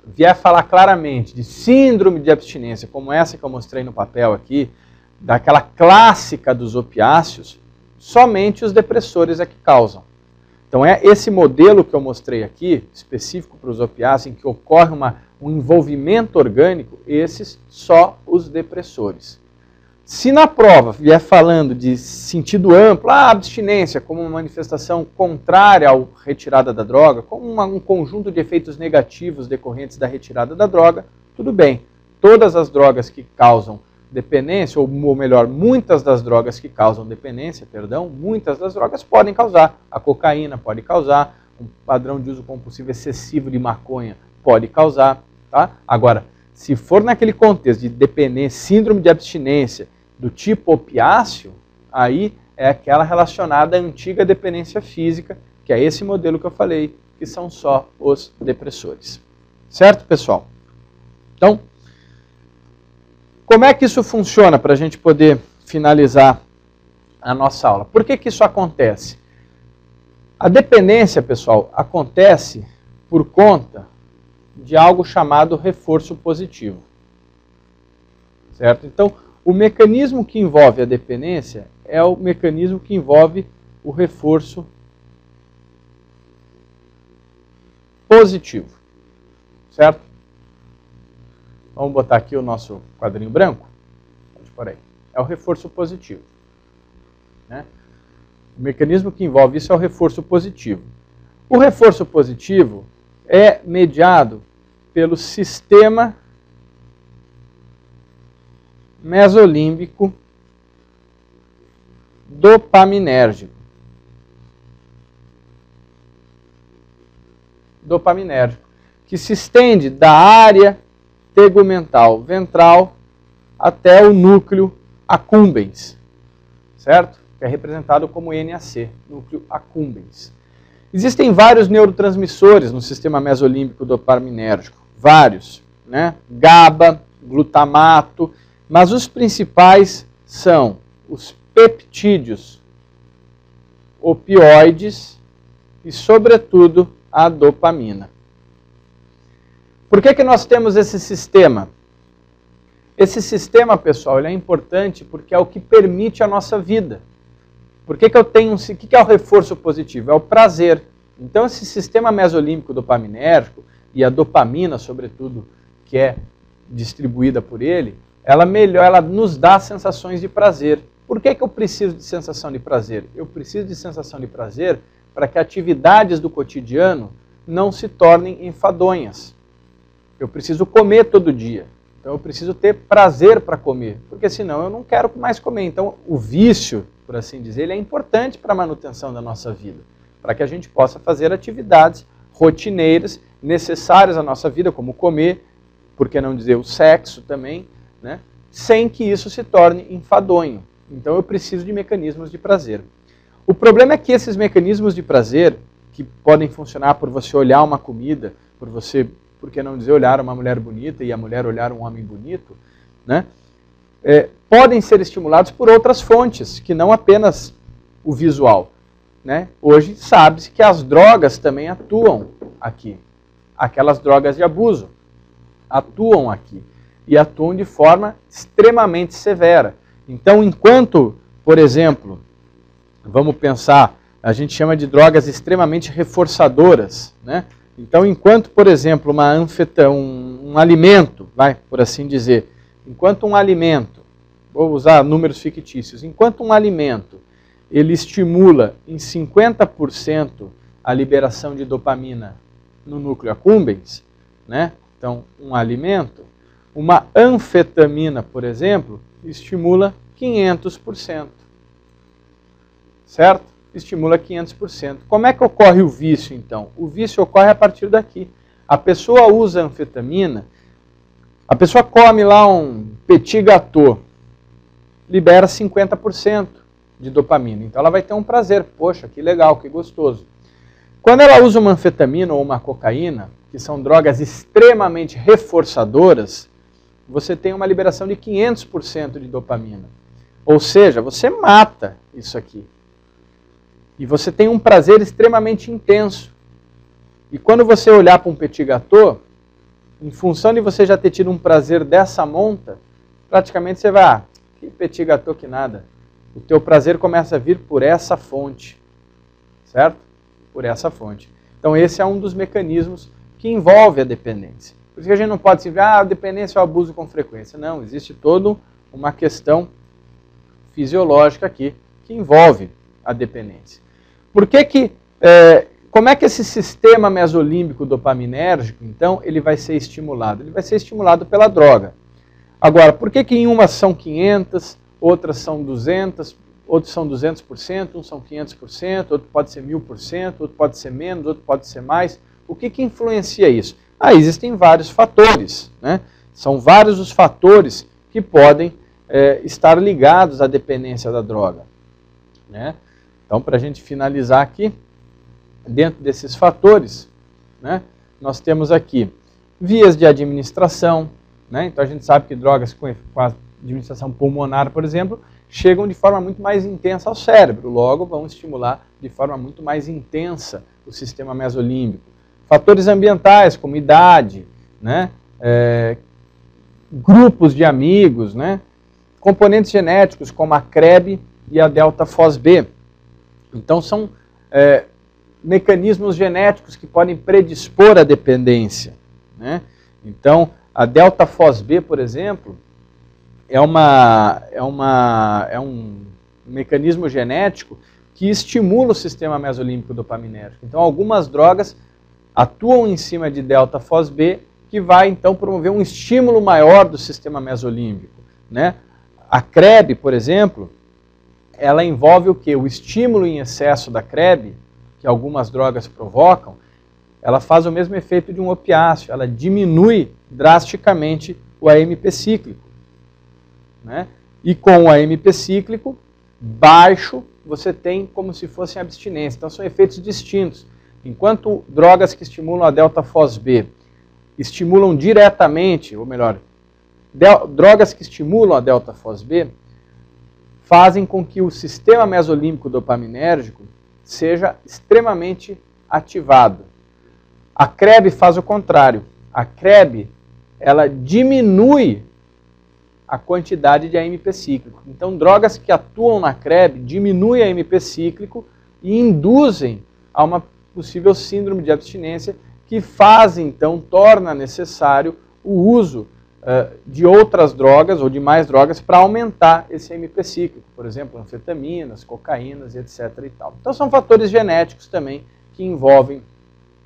vier falar claramente de síndrome de abstinência, como essa que eu mostrei no papel aqui, daquela clássica dos opiáceos, somente os depressores é que causam. Então é esse modelo que eu mostrei aqui, específico para os opiáceos, em que ocorre um envolvimento orgânico, esses só os depressores. Se na prova vier falando de sentido amplo, abstinência como uma manifestação contrária à retirada da droga, como um conjunto de efeitos negativos decorrentes da retirada da droga, tudo bem. Todas as drogas que causam dependência, ou melhor, muitas das drogas que causam dependência, muitas das drogas podem causar. A cocaína pode causar, um padrão de uso compulsivo excessivo de maconha pode causar. Tá? Agora, se for naquele contexto de dependência, síndrome de abstinência do tipo opiáceo, aí é aquela relacionada à antiga dependência física, que é esse modelo que eu falei, que são só os depressores. Certo, pessoal? Então, como é que isso funciona para a gente poder finalizar a nossa aula? Por que isso acontece? A dependência, pessoal, acontece por conta de algo chamado reforço positivo. Certo? Então, o mecanismo que envolve a dependência é o mecanismo que envolve o reforço positivo. Certo? Vamos botar aqui o nosso quadrinho branco. Pode pôr aí. É o reforço positivo. Né? O mecanismo que envolve isso é o reforço positivo. O reforço positivo é mediado pelo sistema mesolímbico dopaminérgico. Que se estende da área tegumental ventral até o núcleo accumbens, certo? Que é representado como NAC, núcleo accumbens. Existem vários neurotransmissores no sistema mesolímbico dopaminérgico, vários, né? GABA, glutamato, mas os principais são os peptídeos opioides e, sobretudo, a dopamina. Por que nós temos esse sistema? Esse sistema, pessoal, ele é importante porque é o que permite a nossa vida. Por que eu tenho... O que é o reforço positivo? É o prazer. Então, esse sistema mesolímbico dopaminérgico e a dopamina, sobretudo, que é distribuída por ele, ela nos dá sensações de prazer. Por que eu preciso de sensação de prazer? Eu preciso de sensação de prazer para que atividades do cotidiano não se tornem enfadonhas. Eu preciso comer todo dia. Então eu preciso ter prazer para comer, porque senão eu não quero mais comer. Então o vício, por assim dizer, ele é importante para a manutenção da nossa vida, para que a gente possa fazer atividades rotineiras necessárias à nossa vida, como comer, por que não dizer o sexo também, né? Sem que isso se torne enfadonho. Então eu preciso de mecanismos de prazer. O problema é que esses mecanismos de prazer, que podem funcionar por você olhar uma comida, por que não dizer olhar uma mulher bonita e a mulher olhar um homem bonito, né? Podem ser estimulados por outras fontes, que não apenas o visual. Né? Hoje sabe-se que as drogas também atuam aqui. Aquelas drogas de abuso atuam aqui. E atuam de forma extremamente severa. Então, enquanto, por exemplo, vamos pensar, a gente chama de drogas extremamente reforçadoras, né? Então, enquanto, por exemplo, um alimento, por assim dizer, enquanto um alimento, vou usar números fictícios, enquanto um alimento ele estimula em 50% a liberação de dopamina no núcleo accumbens, né? Então, um alimento, uma anfetamina, por exemplo, estimula 500%. Certo? Estimula 500%. Como é que ocorre o vício, então? O vício ocorre a partir daqui. A pessoa usa anfetamina, a pessoa come lá um petit gâteau, libera 50% de dopamina. Então ela vai ter um prazer. Poxa, que legal, que gostoso. Quando ela usa uma anfetamina ou uma cocaína, que são drogas extremamente reforçadoras, você tem uma liberação de 500% de dopamina. Ou seja, você mata isso aqui. E você tem um prazer extremamente intenso. E quando você olhar para um petit gâteau, em função de você já ter tido um prazer dessa monta, praticamente você vai, que petit gâteau que nada. O teu prazer começa a vir por essa fonte. Certo? Por essa fonte. Então esse é um dos mecanismos que envolve a dependência. Por isso que a gente não pode dizer, a dependência é o abuso com frequência. Não, existe toda uma questão fisiológica aqui que envolve a dependência. Como é que esse sistema mesolímbico dopaminérgico, então, ele vai ser estimulado? Ele vai ser estimulado pela droga. Agora, por que em umas são 500, outras são 200, outros são 200%, uns são 500%, outro pode ser 1000%, outro pode ser menos, outro pode ser mais? O que influencia isso? Existem vários fatores, né? São vários os fatores que podem estar ligados à dependência da droga, né? Então, para a gente finalizar aqui, dentro desses fatores, né, nós temos aqui vias de administração, né? Então a gente sabe que drogas com a administração pulmonar, por exemplo, chegam de forma muito mais intensa ao cérebro, logo vão estimular de forma muito mais intensa o sistema mesolímbico. Fatores ambientais, como idade, né? Grupos de amigos, né? Componentes genéticos, como a CREB e a delta-FOSB. Então são mecanismos genéticos que podem predispor à dependência, né? Então a delta-FOSB, por exemplo, é um mecanismo genético que estimula o sistema mesolímbico dopaminérgico. Então algumas drogas atuam em cima de delta-FOSB, que vai então promover um estímulo maior do sistema mesolímbico, né? A CREB, por exemplo, ela envolve o quê? O estímulo em excesso da CREB, que algumas drogas provocam, ela faz o mesmo efeito de um opiáceo, ela diminui drasticamente o AMP cíclico, né? E com o AMP cíclico baixo, você tem como se fosse abstinência. Então são efeitos distintos. Enquanto drogas que estimulam a delta-FOSB estimulam diretamente, ou melhor, drogas que estimulam a delta-FOSB fazem com que o sistema mesolímbico dopaminérgico seja extremamente ativado. A CREB faz o contrário. A CREB, ela diminui a quantidade de AMP cíclico. Então, drogas que atuam na CREB diminuem a AMP cíclico e induzem a uma possível síndrome de abstinência que faz, então, torna necessário o uso de outras drogas ou de mais drogas para aumentar esse AMP cíclico, por exemplo, anfetaminas, cocaínas, etc. e tal. Então são fatores genéticos também que envolvem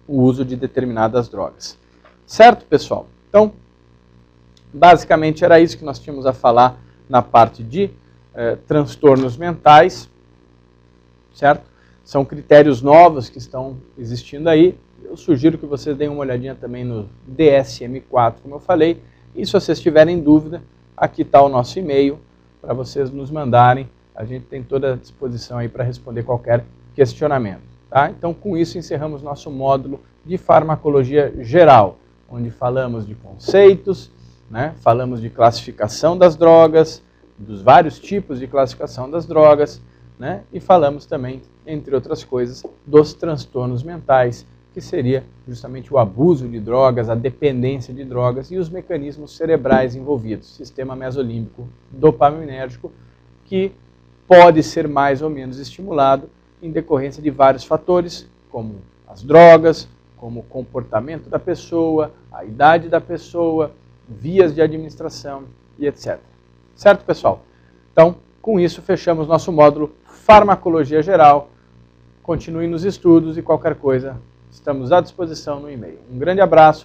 o uso de determinadas drogas. Certo, pessoal? Então, basicamente era isso que nós tínhamos a falar na parte de transtornos mentais, certo? São critérios novos que estão existindo aí. Eu sugiro que vocês deem uma olhadinha também no DSM-4, como eu falei. E se vocês tiverem dúvida, aqui está o nosso e-mail para vocês nos mandarem. A gente tem toda a disposição aí para responder qualquer questionamento. Tá? Então, com isso, encerramos nosso módulo de farmacologia geral, onde falamos de conceitos, né? Falamos de classificação das drogas, dos vários tipos de classificação das drogas, né? E falamos também, entre outras coisas, dos transtornos mentais, que seria justamente o abuso de drogas, a dependência de drogas e os mecanismos cerebrais envolvidos, sistema mesolímbico dopaminérgico, que pode ser mais ou menos estimulado em decorrência de vários fatores, como as drogas, como o comportamento da pessoa, a idade da pessoa, vias de administração e etc. Certo, pessoal? Então, com isso, fechamos nosso módulo Farmacologia Geral. Continue nos estudos e qualquer coisa, estamos à disposição no e-mail. Um grande abraço